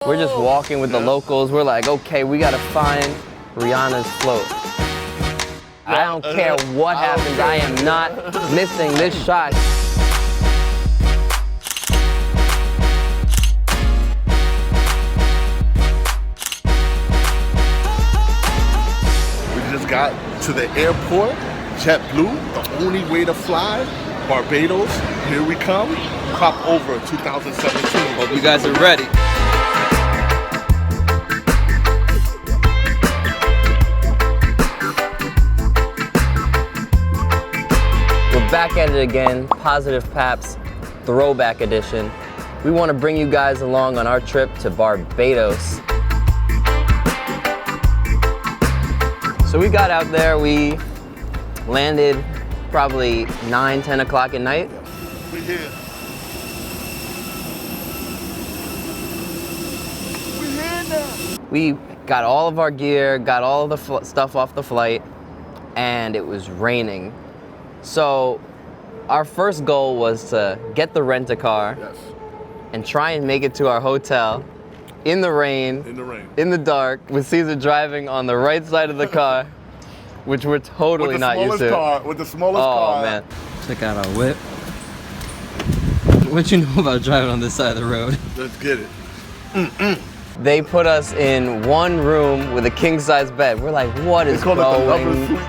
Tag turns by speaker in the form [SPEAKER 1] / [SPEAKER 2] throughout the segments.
[SPEAKER 1] We're just walking with the locals. We're like, okay, we gotta find Rihanna's float. I don't care what happens. I am not missing this shot.
[SPEAKER 2] We just got to the airport, JetBlue, the only way to fly, Barbados, here we come, Cropover 2017.
[SPEAKER 1] Hope you guys are ready. We're back at it again, Positive Paps, throwback edition. We want to bring you guys along on our trip to Barbados. So we got out there, we landed probably 9, 10 o'clock at night.
[SPEAKER 2] We here. We here now.
[SPEAKER 1] We got all of our gear, got all of the stuff off the flight, and it was raining. So our first goal was to get the rent-a-car and try and make it to our hotel in the rain, in the dark, with Caesar driving on the right side of the car, which we're totally not used to.
[SPEAKER 2] With the smallest car.
[SPEAKER 1] Oh man. Check out our whip. What you know about driving on this side of the road?
[SPEAKER 2] Let's get it.
[SPEAKER 1] They put us in one room with a king-size bed. We're like, what is going on?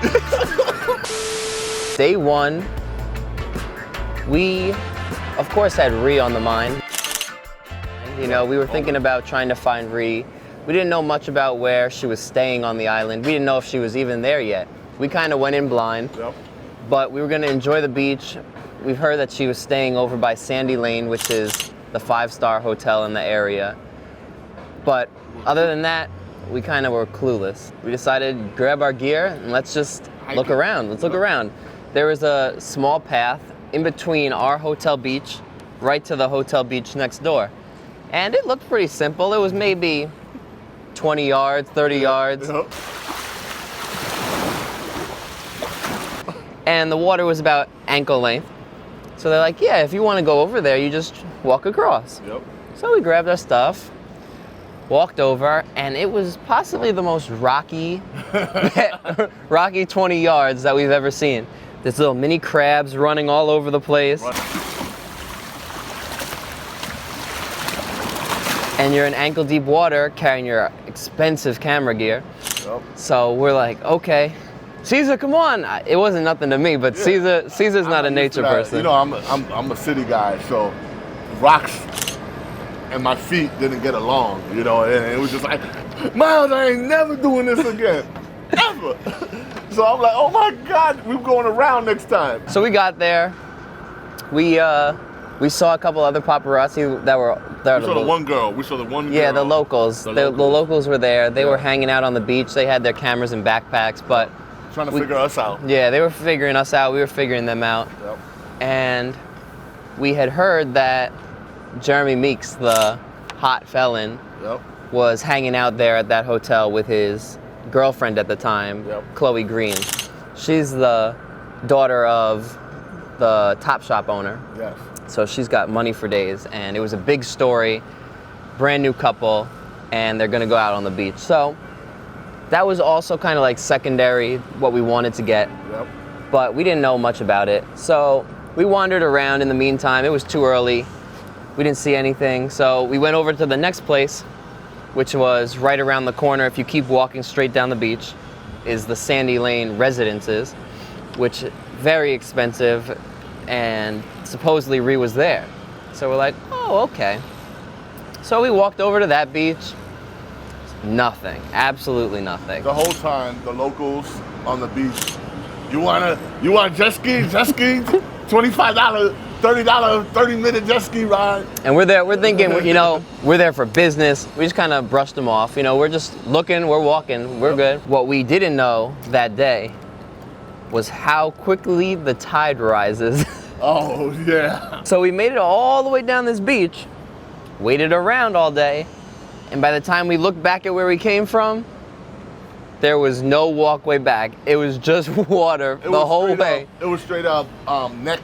[SPEAKER 1] Day one, we, of course, had Ree on the mind. You know, we were thinking about trying to find Ree. We didn't know much about where she was staying on the island. We didn't know if she was even there yet. We kind of went in blind, but we were going to enjoy the beach. We've heard that she was staying over by Sandy Lane, which is the 5-star hotel in the area. But other than that, we kind of were clueless. We decided to grab our gear and let's just look around. Let's look around. There was a small path in between our hotel beach, right to the hotel beach next door. And it looked pretty simple. It was maybe 20 yards, 30 yards. And the water was about ankle length. So they're like, yeah, if you want to go over there, you just walk across. So we grabbed our stuff, walked over, and it was possibly the most rocky 20 yards that we've ever seen. There's little mini crabs running all over the place. And you're in ankle deep water carrying your expensive camera gear. So we're like, okay, Caesar, come on. It wasn't nothing to me, but Caesar's not a nature person.
[SPEAKER 2] You know, I'm a city guy, so rocks and my feet didn't get along, you know, and it was just like, Miles, I ain't never doing this again, ever. So I'm like, oh my God, we're going around next time.
[SPEAKER 1] So we got there. We saw a couple other paparazzi that were there.
[SPEAKER 2] We saw the one girl. We saw the one girl.
[SPEAKER 1] Yeah, the locals. The locals were there. They were hanging out on the beach. They had their cameras and backpacks, but
[SPEAKER 2] trying to figure us out.
[SPEAKER 1] Yeah, they were figuring us out. We were figuring them out. And we had heard that Jeremy Meeks, the hot felon, was hanging out there at that hotel with his girlfriend at the time, Chloe Green. She's the daughter of the Topshop owner. So she's got money for days, and it was a big story, brand new couple, and they're gonna go out on the beach. So that was also kind of like secondary, what we wanted to get, but we didn't know much about it. So we wandered around in the meantime. It was too early. We didn't see anything. So we went over to the next place, which was right around the corner. If you keep walking straight down the beach, is the Sandy Lane Residences, which very expensive, and supposedly Ree was there. So we're like, oh, okay. So we walked over to that beach. Nothing, absolutely nothing.
[SPEAKER 2] The whole time, the locals on the beach, you want jet ski, $25, $30, 30-minute jet ski ride.
[SPEAKER 1] And we're there, we're thinking, you know, we're there for business. We just kind of brushed them off. You know, we're just looking, we're walking, we're good. What we didn't know that day was how quickly the tide rises.
[SPEAKER 2] Oh, yeah.
[SPEAKER 1] So we made it all the way down this beach, waited around all day, and by the time we looked back at where we came from, there was no walkway back. It was just water the whole way.
[SPEAKER 2] It was straight up neck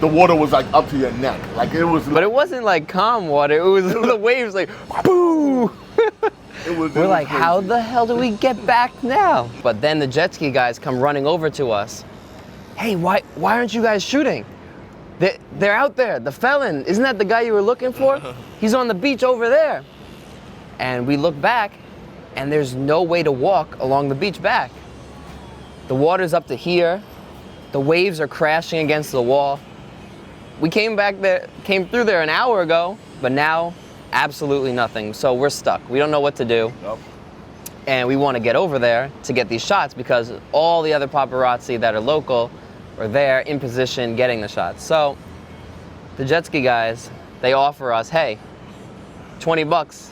[SPEAKER 2] the water was like up to your neck. Like it was.
[SPEAKER 1] But it wasn't like calm water. It was the waves like, boo. We're like,
[SPEAKER 2] crazy.
[SPEAKER 1] how the hell do we get back now? But then the jet ski guys come running over to us. Hey, why aren't you guys shooting? They're out there. The felon, isn't that the guy you were looking for? He's on the beach over there. And we look back, and there's no way to walk along the beach back. The water's up to here. The waves are crashing against the wall. We came through there an hour ago, but now absolutely nothing. So we're stuck. We don't know what to do.
[SPEAKER 2] Yep.
[SPEAKER 1] And we want to get over there to get these shots because all the other paparazzi that are local are there in position getting the shots. So the jet ski guys, they offer us, hey, $20.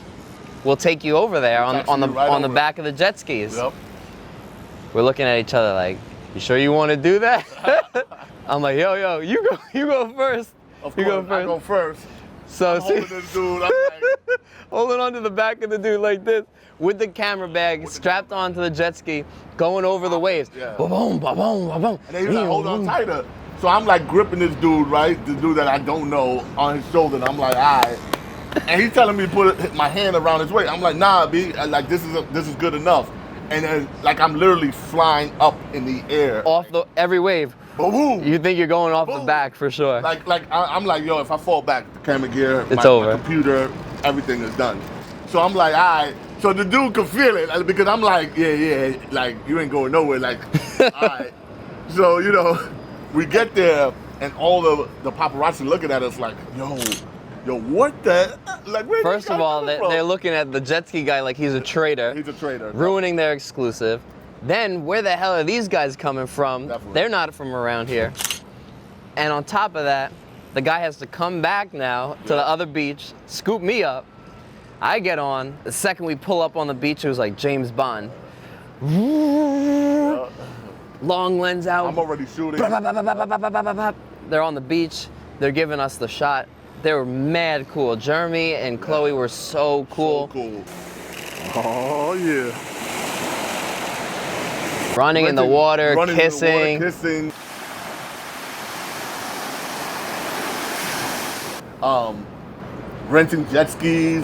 [SPEAKER 1] We'll take you over there on the back of the jet skis.
[SPEAKER 2] Yep.
[SPEAKER 1] We're looking at each other like, you sure you want to do that? I'm like, yo, you go first.
[SPEAKER 2] Of course, I go first.
[SPEAKER 1] So
[SPEAKER 2] I'm holding this dude. I'm like,
[SPEAKER 1] holding onto the back of the dude like this, with the camera bag strapped onto the jet ski, going over the waves.
[SPEAKER 2] Yeah.
[SPEAKER 1] Ba-boom, ba-boom, ba-boom.
[SPEAKER 2] and then he's like, hold on tighter. So I'm like gripping this dude, right? The dude that I don't know on his shoulder. And I'm like, all right. And he's telling me to put my hand around his waist. I'm like, nah, B. Like this is good enough. And then like I'm literally flying up in the air.
[SPEAKER 1] Off every wave.
[SPEAKER 2] Boom.
[SPEAKER 1] You think you're going off
[SPEAKER 2] Boom.
[SPEAKER 1] the back for sure.
[SPEAKER 2] I'm like, yo, if I fall back, the camera gear,
[SPEAKER 1] It's
[SPEAKER 2] my
[SPEAKER 1] over.
[SPEAKER 2] computer, everything is done. So I'm like, all right. So the dude could feel it because I'm like, yeah, like you ain't going nowhere. Like, all right. So, you know, we get there and all the paparazzi looking at us like, yo, what the? Like, where
[SPEAKER 1] First of all, they're looking at the jet ski guy like he's a traitor.
[SPEAKER 2] He's a traitor.
[SPEAKER 1] Ruining their exclusive. Then where the hell are these guys coming from?
[SPEAKER 2] Definitely.
[SPEAKER 1] They're not from around here. And on top of that, the guy has to come back now to the other beach, scoop me up. I get on. The second we pull up on the beach, it was like James Bond. Long lens out.
[SPEAKER 2] I'm already shooting.
[SPEAKER 1] They're on the beach. They're giving us the shot. They were mad cool. Jeremy and Chloe were so cool.
[SPEAKER 2] So cool. Oh, yeah.
[SPEAKER 1] Running in the water, kissing.
[SPEAKER 2] Renting jet skis.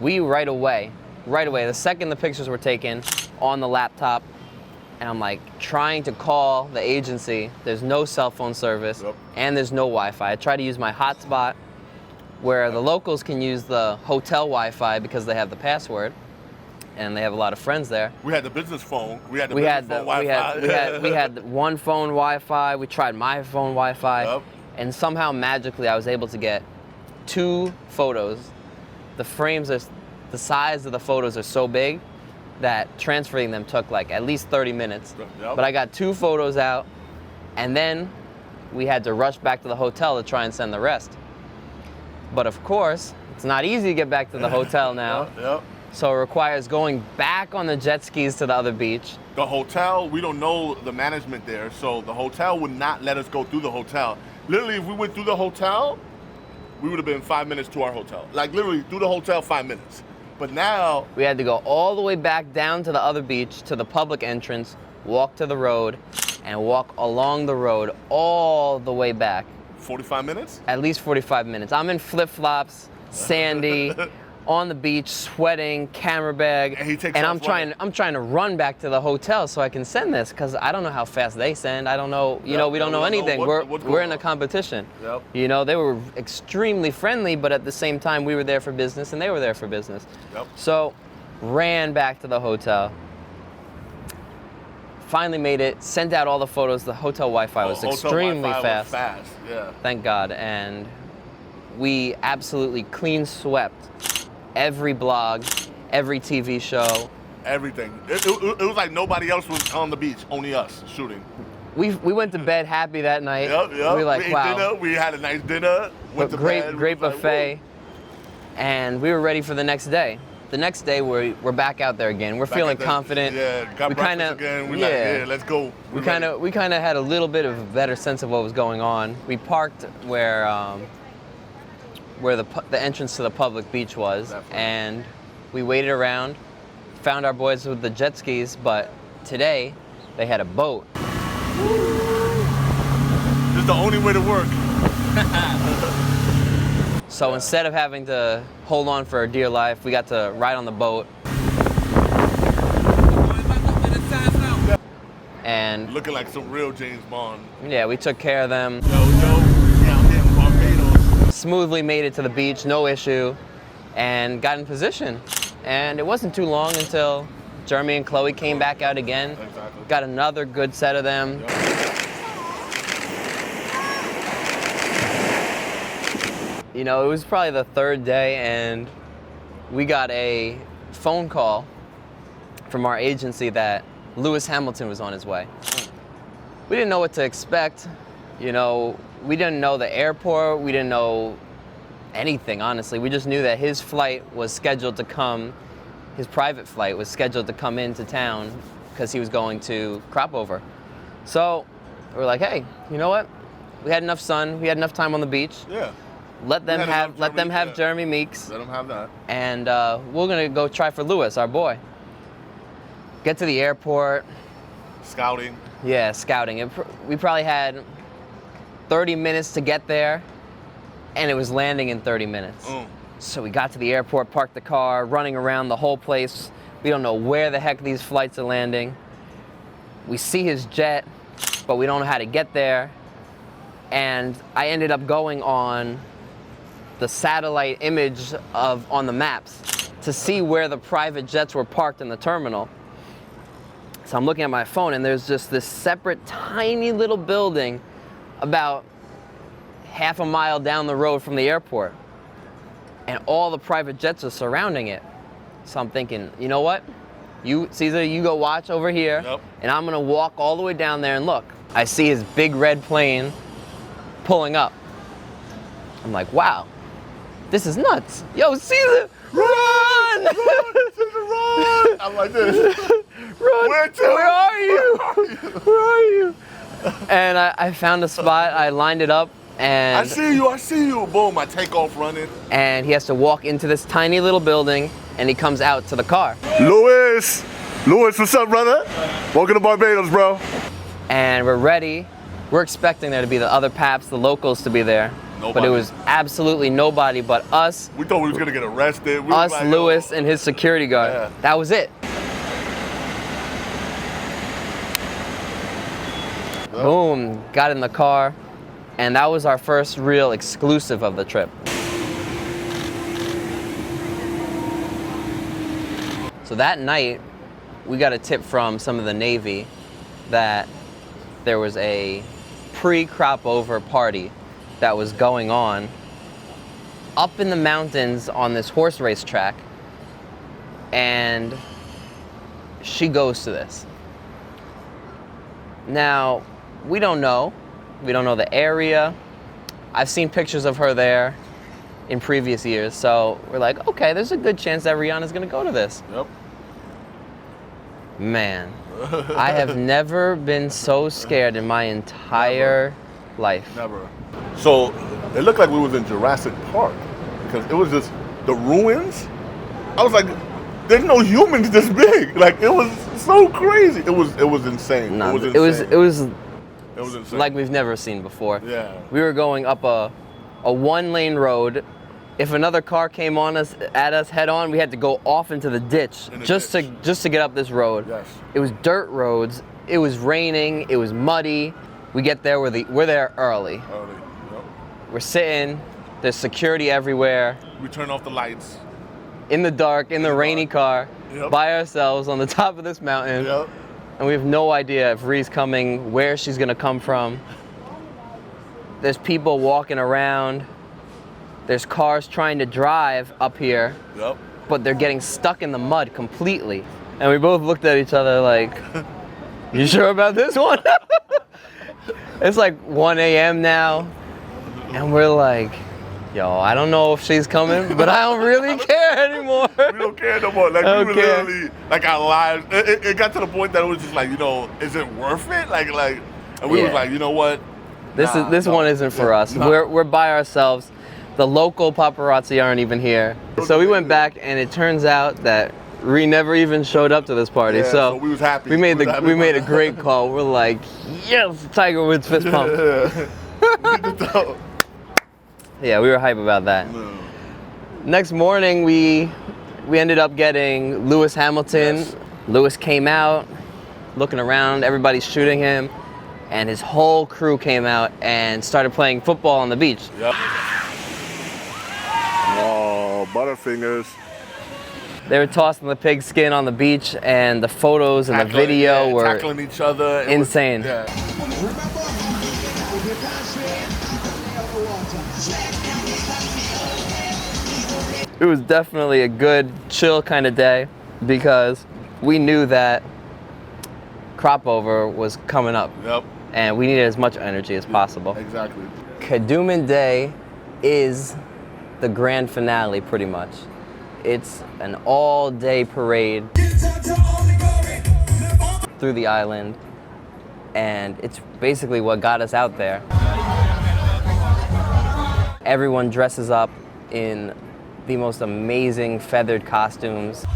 [SPEAKER 1] We right away, the second the pictures were taken on the laptop, and I'm like trying to call the agency. There's no cell phone service, and there's no Wi-Fi. I try to use my hotspot where the locals can use the hotel Wi-Fi because they have the password, and they have a lot of friends there.
[SPEAKER 2] We had the business phone. We had Wi-Fi.
[SPEAKER 1] We had one phone Wi-Fi. We tried my phone Wi-Fi, and somehow magically I was able to get 2 photos. The frames are, the size of the photos are so big that transferring them took like at least 30 minutes. But I got 2 photos out, and then we had to rush back to the hotel to try and send the rest. But of course, it's not easy to get back to the hotel now. So it requires going back on the jet skis to the other beach.
[SPEAKER 2] The hotel, we don't know the management there, so the hotel would not let us go through the hotel. Literally, if we went through the hotel, we would have been 5 minutes to our hotel. Like literally through the hotel, 5 minutes. But now
[SPEAKER 1] we had to go all the way back down to the other beach, to the public entrance, walk to the road, and walk along the road all the way back.
[SPEAKER 2] 45 minutes?
[SPEAKER 1] At least 45 minutes. I'm in flip-flops, sandy, on the beach, sweating, camera bag, and I'm trying to run back to the hotel so I can send this because I don't know how fast they send. I don't know, we don't know anything. We're in a competition. You know, they were extremely friendly, but at the same time, we were there for business and they were there for business. So, ran back to the hotel. Finally made it, sent out all the photos. The hotel Wi-Fi was extremely fast. Thank God. And we absolutely clean swept every blog, every TV show.
[SPEAKER 2] Everything. It was like nobody else was on the beach, only us shooting.
[SPEAKER 1] We went to bed happy that night. We were like,
[SPEAKER 2] we ate dinner. We had a nice dinner. Went to bed.
[SPEAKER 1] Great buffet. And we were ready for the next day. The next day, we're back out there again. We're feeling confident.
[SPEAKER 2] Got breakfast again. We're like, let's go.
[SPEAKER 1] We kind of had a little bit of a better sense of what was going on. We parked where the entrance to the public beach was, and we waited around found our boys with the jet skis, but today they had a boat.
[SPEAKER 2] This is the only way to work.
[SPEAKER 1] So instead of having to hold on for dear life, we got to ride on the boat. And
[SPEAKER 2] looking like some real James Bond.
[SPEAKER 1] Yeah, we took care of them.
[SPEAKER 2] Down here in Barbados.
[SPEAKER 1] Smoothly made it to the beach, no issue, and got in position. And it wasn't too long until Jeremy and Chloe came back out again.
[SPEAKER 2] Exactly.
[SPEAKER 1] Got another good set of them.
[SPEAKER 2] Yep.
[SPEAKER 1] You know, it was probably the third day, and we got a phone call from our agency that Lewis Hamilton was on his way. We didn't know what to expect. You know, we didn't know the airport. We didn't know anything, honestly. We just knew that his flight was scheduled to come, his private flight was scheduled to come into town because he was going to Cropover. So we're like, hey, you know what? We had enough sun. We had enough time on the beach.
[SPEAKER 2] Yeah.
[SPEAKER 1] Let them have Jeremy Meeks.
[SPEAKER 2] Let them have that.
[SPEAKER 1] And we're gonna go try for Lewis, our boy. Get to the airport.
[SPEAKER 2] Scouting.
[SPEAKER 1] Yeah, scouting. We probably had 30 minutes to get there, and it was landing in 30 minutes. So we got to the airport, parked the car, running around the whole place. We don't know where the heck these flights are landing. We see his jet, but we don't know how to get there. And I ended up going on the satellite image on the maps to see where the private jets were parked in the terminal. So I'm looking at my phone, and there's just this separate tiny little building about half a mile down the road from the airport. And all the private jets are surrounding it. So I'm thinking, you know what? You, Caesar, you go watch over here, and I'm gonna walk all the way down there and look. I see his big red plane pulling up. I'm like, wow, this is nuts. Yo, Caesar, run!
[SPEAKER 2] Run! Caesar, run! I'm like this.
[SPEAKER 1] Run!
[SPEAKER 2] Where to?
[SPEAKER 1] Where are you? Where are you? And I found a spot, I lined it up, and
[SPEAKER 2] I see you. Boom, I take off running.
[SPEAKER 1] And he has to walk into this tiny little building, and he comes out to the car.
[SPEAKER 2] Lewis, what's up, brother? Welcome to Barbados, bro.
[SPEAKER 1] And we're ready. We're expecting there to be the other Paps, the locals to be there.
[SPEAKER 2] Nobody.
[SPEAKER 1] But it was absolutely nobody but us.
[SPEAKER 2] We thought we was gonna get arrested.
[SPEAKER 1] Us, like, Lewis, and his security guard.
[SPEAKER 2] Yeah.
[SPEAKER 1] That was it. Boom, got in the car, and that was our first real exclusive of the trip. So that night, we got a tip from some of the Navy that there was a pre-Cropover party that was going on up in the mountains on this horse race track, and she goes to this. Now, we don't know the area. I've seen pictures of her there in previous years, so we're like, okay, there's a good chance that Rihanna's gonna go to this.
[SPEAKER 2] Yep.
[SPEAKER 1] Man, I have never been so scared in my entire life.
[SPEAKER 2] Never. So it looked like we was in Jurassic Park because it was just the ruins. I was like, there's no humans this big. Like, it was so crazy. It was insane.
[SPEAKER 1] No,
[SPEAKER 2] it was insane.
[SPEAKER 1] Like we've never seen before.
[SPEAKER 2] Yeah.
[SPEAKER 1] We were going up a one-lane road. If another car came at us head on, we had to go off into the ditch just to get up this road.
[SPEAKER 2] Yes.
[SPEAKER 1] It was dirt roads. It was raining. It was muddy. We get there. We're there early.
[SPEAKER 2] Yep.
[SPEAKER 1] We're sitting. There's security everywhere.
[SPEAKER 2] We turn off the lights.
[SPEAKER 1] In the dark, in the rainy car,
[SPEAKER 2] Yep.
[SPEAKER 1] by ourselves on the top of this mountain.
[SPEAKER 2] Yep.
[SPEAKER 1] And we have no idea if Ree's coming, where she's gonna come from. There's people walking around. There's cars trying to drive up here,
[SPEAKER 2] Yep.
[SPEAKER 1] but they're getting stuck in the mud completely. And we both looked at each other like, you sure about this one? It's like 1 a.m. now, and we're like, yo, I don't know if she's coming, but I don't really care anymore.
[SPEAKER 2] We don't care no more. Like, we were
[SPEAKER 1] Okay.
[SPEAKER 2] literally, like, our lives, it got to the point that it was just like, you know, is it worth it? Like, and we was like, you know what?
[SPEAKER 1] This one isn't for us.
[SPEAKER 2] Nah.
[SPEAKER 1] We're by ourselves. The local paparazzi aren't even here. So we went back, and it turns out that Ree never even showed up to this party,
[SPEAKER 2] Yeah, so we was happy.
[SPEAKER 1] We made a great call. We're like, yes, Tiger Woods fist pump. Yeah, we were hype about that. No. Next morning, we ended up getting Lewis Hamilton. Yes. Lewis came out, looking around, everybody's shooting him, and his whole crew came out and started playing football on the beach.
[SPEAKER 2] Yep. Oh, Butterfingers.
[SPEAKER 1] They were tossing the pigskin on the beach, and the photos and the video were
[SPEAKER 2] tackling each other.
[SPEAKER 1] Insane. It was definitely a good, chill kind of day because we knew that Cropover was coming up.
[SPEAKER 2] Yep.
[SPEAKER 1] And we needed as much energy as possible.
[SPEAKER 2] Exactly.
[SPEAKER 1] Kadooman Day is the grand finale, pretty much. It's an all-day parade through the island, and it's basically what got us out there. Everyone dresses up in the most amazing feathered costumes.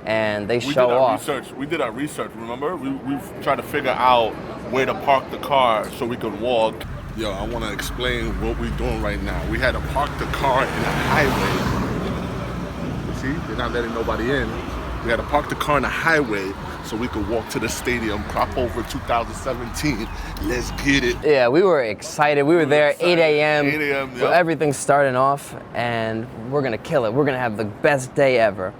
[SPEAKER 1] And they show off.
[SPEAKER 2] We did our research, remember? We tried to figure out where to park the car so we could walk. Yo, I want to explain what we're doing right now. We had to park the car in the highway. See, they're not letting nobody in. We had to park the car in the highway so we could walk to the stadium, Cropover 2017. Let's get it.
[SPEAKER 1] Yeah, we were excited. We were there 8 a.m.
[SPEAKER 2] 8 a.m.,
[SPEAKER 1] yep. Everything's starting off, and we're going to kill it. We're going to have the best day ever.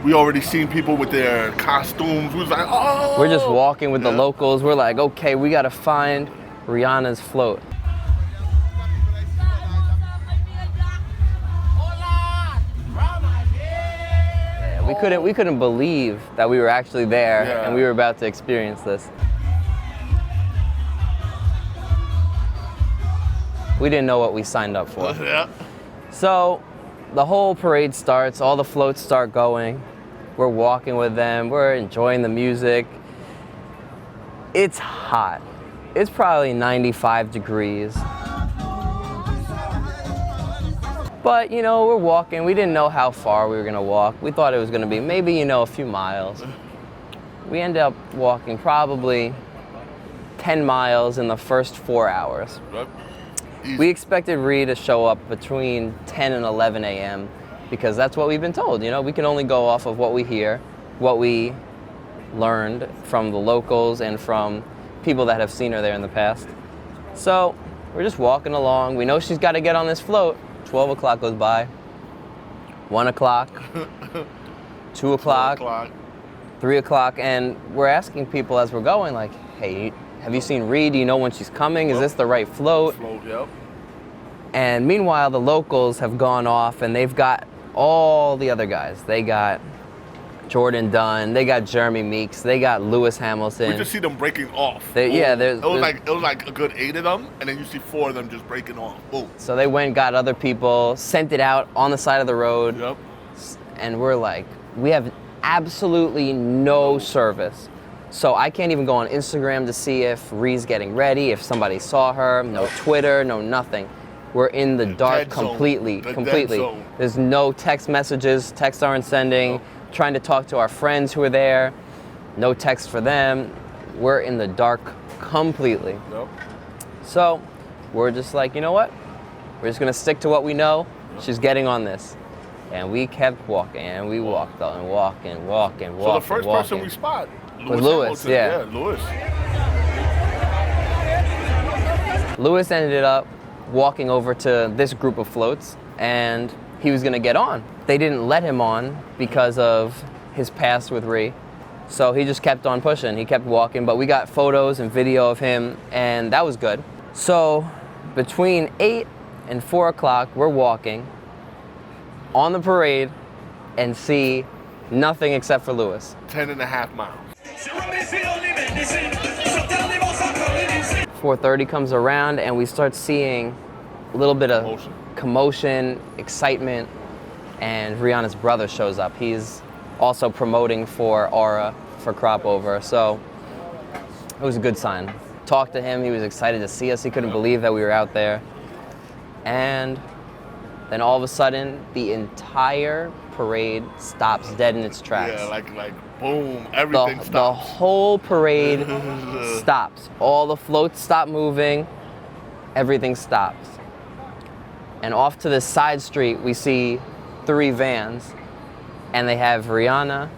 [SPEAKER 2] We already seen people with their costumes. We was like, oh!
[SPEAKER 1] We're just walking with the locals. We're like, okay, we gotta find Rihanna's float. Yeah, we couldn't believe that we were actually there and we were about to experience this. We didn't know what we signed up for.
[SPEAKER 2] Yeah.
[SPEAKER 1] So the whole parade starts, all the floats start going. We're walking with them, we're enjoying the music. It's hot. It's probably 95 degrees. But, you know, we're walking. We didn't know how far we were gonna walk. We thought it was gonna be maybe, you know, a few miles. We ended up walking probably 10 miles in the first 4 hours. We expected Ree to show up between 10 and 11 a.m. because that's what we've been told. You know, we can only go off of what we hear, what we learned from the locals and from people that have seen her there in the past. So we're just walking along. We know she's got to get on this float. 12 o'clock goes by, 1 o'clock, 2 o'clock, 3 o'clock, and we're asking people as we're going, like, hey, have you seen Ree? Do you know when she's coming? Is this the right float?
[SPEAKER 2] Yep.
[SPEAKER 1] And meanwhile, the locals have gone off and they've got all the other guys. They got Jordan Dunn, they got Jeremy Meeks, they got Lewis Hamilton.
[SPEAKER 2] We just see them breaking off.
[SPEAKER 1] It
[SPEAKER 2] was like a good 8 of them, and then you see 4 of them just breaking off. Boom.
[SPEAKER 1] So they went, got other people, sent it out on the side of the road.
[SPEAKER 2] Yep.
[SPEAKER 1] And we're like, we have absolutely no service. So I can't even go on Instagram to see if Ree's getting ready, if somebody saw her, no Twitter, no nothing. We're in the dark completely. There's no text messages, texts aren't sending, trying to talk to our friends who are there, no text for them. We're in the dark completely.
[SPEAKER 2] Yep.
[SPEAKER 1] So we're just like, you know what? We're just gonna stick to what we know. She's getting on this. And we kept walking, and we walked on and walking.
[SPEAKER 2] So the first person we spot
[SPEAKER 1] was Lewis,
[SPEAKER 2] yeah, Lewis.
[SPEAKER 1] Lewis ended up walking over to this group of floats, and he was gonna get on. They didn't let him on because of his past with Ree. So he just kept on pushing. He kept walking, but we got photos and video of him, and that was good. So between 8 and 4 o'clock, we're walking on the parade and see nothing except for Lewis.
[SPEAKER 2] 10.5 miles.
[SPEAKER 1] 4:30 comes around and we start seeing a little bit of commotion, excitement, and Rihanna's brother shows up. He's also promoting for Aura for Cropover, so it was a good sign. talked to him. He was excited to see us. He couldn't believe that we were out there. And then all of a sudden, the entire parade stops dead in its tracks.
[SPEAKER 2] Yeah, like boom, everything stops.
[SPEAKER 1] The whole parade stops. All the floats stop moving. Everything stops. And off to this side street, we see 3 vans. And they have Rihanna,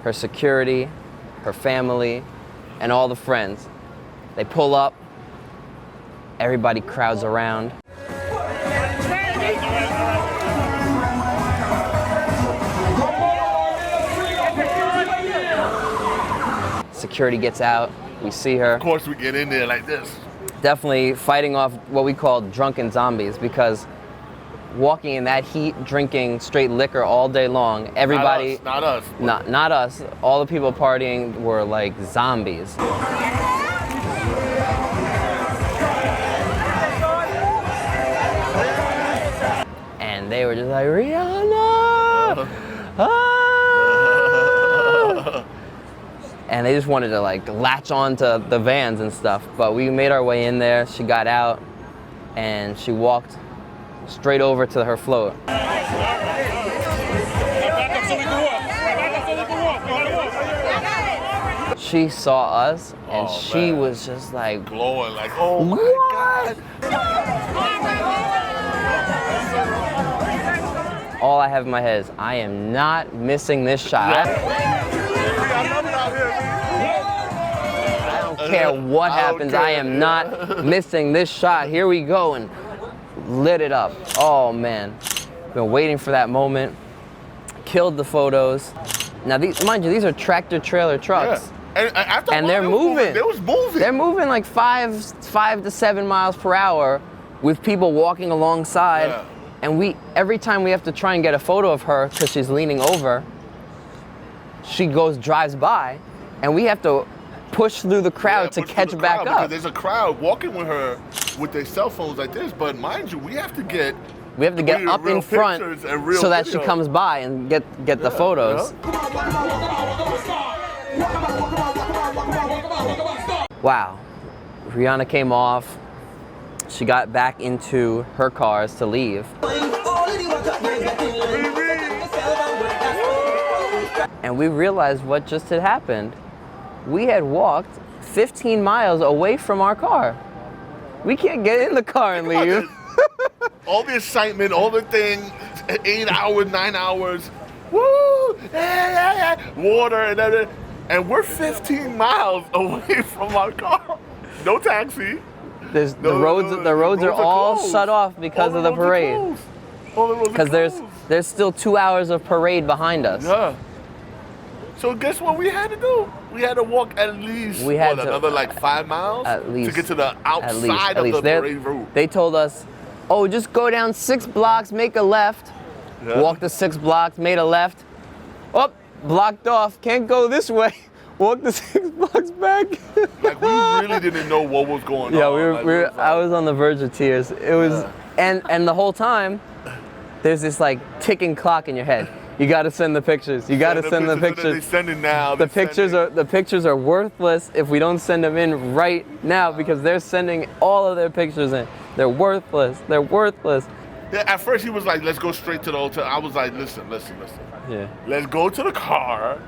[SPEAKER 1] her security, her family, and all the friends. They pull up. Everybody crowds around. Security gets out. We see her.
[SPEAKER 2] Of course, we get in there like this.
[SPEAKER 1] Definitely fighting off what we call drunken zombies, because walking in that heat, drinking straight liquor all day long, everybody...
[SPEAKER 2] Not us.
[SPEAKER 1] Not us. All the people partying were like zombies. And they were just like, Rihanna! Ah! And they just wanted to like latch on to the vans and stuff. But we made our way in there. She got out and she walked straight over to her float. She saw us and she was just like
[SPEAKER 2] glowing, like, oh my God.
[SPEAKER 1] All I have in my head is, I am not missing this shot. I don't care what happens, I am not missing this shot. Here we go, and lit it up. Oh man, been waiting for that moment. Killed the photos. Now these, mind you, these are tractor trailer trucks.
[SPEAKER 2] Yeah. And
[SPEAKER 1] they're moving.
[SPEAKER 2] They was moving.
[SPEAKER 1] They're moving like 5 to 7 miles per hour with people walking alongside.
[SPEAKER 2] Yeah.
[SPEAKER 1] And every time we have to try and get a photo of her because she's leaning over, she drives by, and we have to push through the crowd to catch back up.
[SPEAKER 2] Because there's a crowd walking with her with their cell phones like this, but mind you, we have to get
[SPEAKER 1] up in front so that she comes by and get the photos. Wow. Rihanna came off. She got back into her cars to leave. And we realized what just had happened. We had walked 15 miles away from our car. We can't get in the car and leave.
[SPEAKER 2] All the excitement, all the thing, 8 hours, 9 hours, woo, water and everything. And we're 15 miles away from our car. No taxi.
[SPEAKER 1] The roads are all shut off because of the parade. Because there's still 2 hours of parade behind us.
[SPEAKER 2] Yeah. So guess what we had to do? We had to walk at least another like 5 miles to get to the outside of the parade route.
[SPEAKER 1] They told us, oh, just go down 6 blocks, make a left. Yeah. Walk the 6 blocks, made a left. Oh, blocked off, can't go this way. Walk the 6 blocks back.
[SPEAKER 2] Like we really didn't know what was going on.
[SPEAKER 1] Yeah, I was on the verge of tears. It was, and the whole time, there's this like ticking clock in your head. You got to send the pictures. You got to send the pictures.
[SPEAKER 2] They send it now.
[SPEAKER 1] The pictures are worthless if we don't send them in right now, because they're sending all of their pictures in. They're worthless. They're worthless.
[SPEAKER 2] Yeah, at first he was like, let's go straight to the hotel. I was like, listen.
[SPEAKER 1] Yeah.
[SPEAKER 2] Let's go to the car,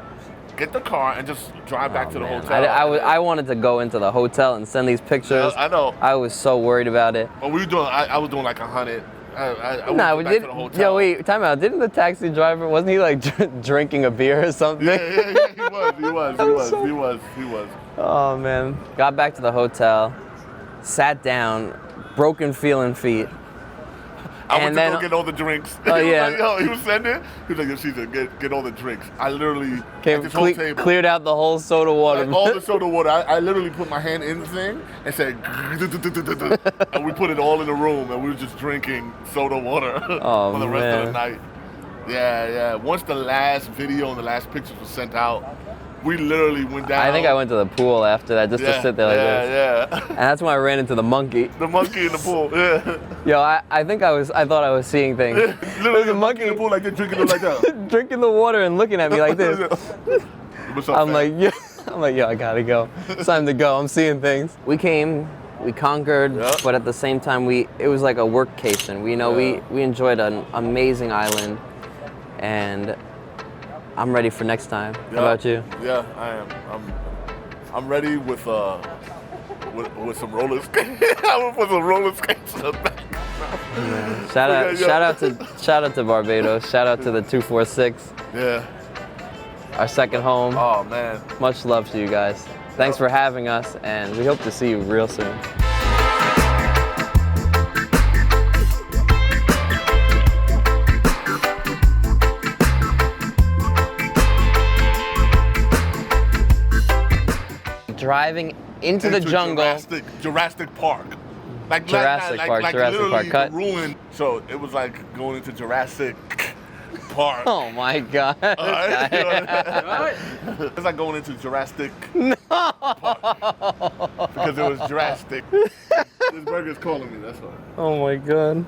[SPEAKER 2] get the car, and just drive back to the hotel.
[SPEAKER 1] I wanted to go into the hotel and send these pictures.
[SPEAKER 2] I know.
[SPEAKER 1] I was so worried about it.
[SPEAKER 2] What we were doing, I was doing like 100.
[SPEAKER 1] No, we did. Yo, wait, time out. Didn't the taxi driver, wasn't he like drinking a beer or something?
[SPEAKER 2] Yeah, he was.
[SPEAKER 1] Oh man, got back to the hotel, sat down, broken feeling feet.
[SPEAKER 2] I went to go get all the drinks.
[SPEAKER 1] Oh yeah.
[SPEAKER 2] Like, yo, he was sending. He was like, yo, Caesar, get all the drinks. I literally
[SPEAKER 1] cleared out the whole soda water.
[SPEAKER 2] Like, all the soda water. I literally put my hand in the thing and said, and we put it all in the room, and we were just drinking soda water for the rest of the night. Yeah. Once the last video and the last pictures were sent out, we literally went down.
[SPEAKER 1] I think I went to the pool after that just to sit there like this.
[SPEAKER 2] Yeah.
[SPEAKER 1] And that's when I ran into the monkey.
[SPEAKER 2] The monkey in the pool, yeah.
[SPEAKER 1] Yo, I thought I was seeing things.
[SPEAKER 2] Literally a monkey in the pool like this, drinking it like that.
[SPEAKER 1] Drinking the water and looking at me like this.
[SPEAKER 2] What's up,
[SPEAKER 1] I'm
[SPEAKER 2] man?
[SPEAKER 1] like, yeah. I'm like, yo, I gotta go. It's time to go. I'm seeing things. We came, we conquered, but at the same time, it was like a workcation. We enjoyed an amazing island, and I'm ready for next time. How about you?
[SPEAKER 2] Yeah, I am. I'm ready with some roller skates. I would put some roller skates in the back.
[SPEAKER 1] Shout out to Barbados. Shout out to the 246.
[SPEAKER 2] Yeah.
[SPEAKER 1] Our second home.
[SPEAKER 2] Oh man.
[SPEAKER 1] Much love to you guys. Thanks for having us, and we hope to see you real soon. Driving into the jungle.
[SPEAKER 2] Jurassic Park.
[SPEAKER 1] Jurassic Park cut.
[SPEAKER 2] Ruined. So it was like going into Jurassic Park.
[SPEAKER 1] Oh my God.
[SPEAKER 2] It's like going into Jurassic Park. Because it was Jurassic. This burger's calling me, that's why.
[SPEAKER 1] Oh my God.